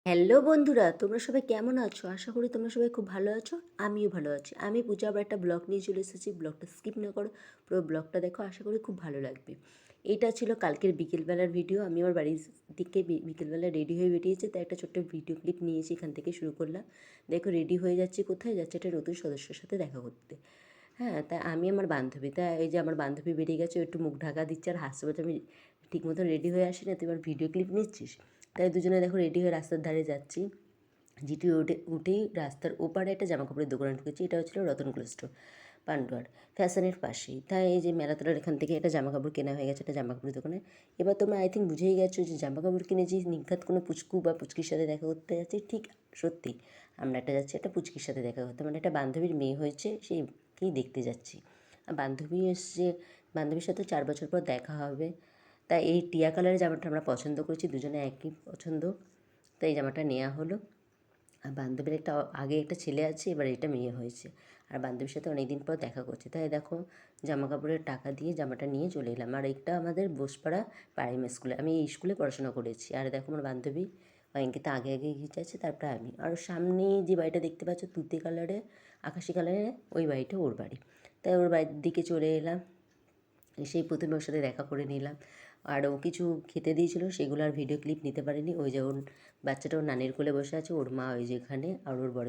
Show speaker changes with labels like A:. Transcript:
A: Hello বন্ধুরা, তোমরা সবাই কেমন আছো? আশা করি তোমরা সবাই খুব ভালো আছো। আমিও ভালো আছি। আমি পূজা আবার একটা ব্লগ নিয়ে চলে এসেছি। ব্লগটা স্কিপ না করো, পুরো ব্লগটা দেখো। আশা করি খুব ভালো লাগবে। এটা ছিল কালকের বিকেলবেলার ভিডিও। আমি আমার বাড়ির দিকে বিকেলবেলা রেডি হয়ে বেরিয়েছি, তাই একটা ছোট্ট ভিডিও ক্লিপ নিয়েছি, এখান থেকে শুরু করলাম। দেখো রেডি হয়ে যাচ্ছি, কোথায় যাচ্ছে? একটা নতুন সদস্যের সাথে দেখা করতে। হ্যাঁ, তাই আমি আমার বান্ধবী, তাই এই যে আমার বান্ধবী বেরিয়ে গেছে, ও একটু মুখ ঢাকা দিচ্ছে আর হাসছে, বলছে আমি ঠিক মতো রেডি হয়ে আসি না, তুই আমার ভিডিও ক্লিপ নিচ্ছিস। তাই দুজনে দেখো রেডি হয়ে রাস্তার ধারে যাচ্ছি। জিটি রোডে উঠেই রাস্তার ওপারে একটা জামাকাপড়ের দোকানে ঢুকেছি। এটা হচ্ছিল রতন স্টোর, পান্ডুয়ার ফ্যাশনের পাশেই। তাই এই যে মেলাতলার এখান থেকে একটা জামাকাপড় কেনা হয়ে গেছে একটা জামাকাপড়ের দোকানে। এবার তোমরা আই থিঙ্ক বুঝেই গেছো যে জামাকাপড় কিনেছি নিঘাত কোনো পুচকু বা পুচকির সাথে দেখা করতে যাচ্ছি। ঠিক সত্যি, আমরা একটা যাচ্ছি একটা পুচকির সাথে দেখা করতে, মানে একটা বান্ধবীর মেয়ে হয়েছে, সেইকেই দেখতে যাচ্ছি। আর বান্ধবী এসছে, বান্ধবীর সাথে 4 বছর পর দেখা হবে। তাই এই টিয়া কালারের জামাটা আমরা পছন্দ করেছি, দুজনে একই পছন্দ, তাই এই জামাটা নেওয়া হলো। আর বান্ধবীর আগে একটা ছেলে আছে, এবার এটা মেয়ে হয়েছে। আর বান্ধবীর সাথে অনেক দিন পর দেখা করছে, তাই দেখো জামা কাপড়ের টাকা দিয়ে জামাটা নিয়ে চলে এলাম। আর এটা আমাদের বোসপাড়া প্রাইমারি স্কুলে, আমি এই স্কুলে পড়াশোনা করেছি। আর দেখো আমার বান্ধবী অঙ্কিতা আগে আগে এগিয়ে যাচ্ছে, তারপরে আমি। আর সামনে যে বাড়িটা দেখতে পাচ্ছ তুতে কালারে, আকাশি কালারে, ওই বাড়িটা ওর বাড়ি। তাই ওর বাড়ির দিকে চলে এলাম। সেই প্রথমে ওর সাথে দেখা করে নিলাম। আর ও কিছু খেতে দিয়েছিল, সেগুলো আর ভিডিও ক্লিপ নিতে পারিনি। ওই যে ওর বাচ্চাটা ওর নানির কোলে বসে আছে, ওর মা ওই যে এখানে, আর ওর বড়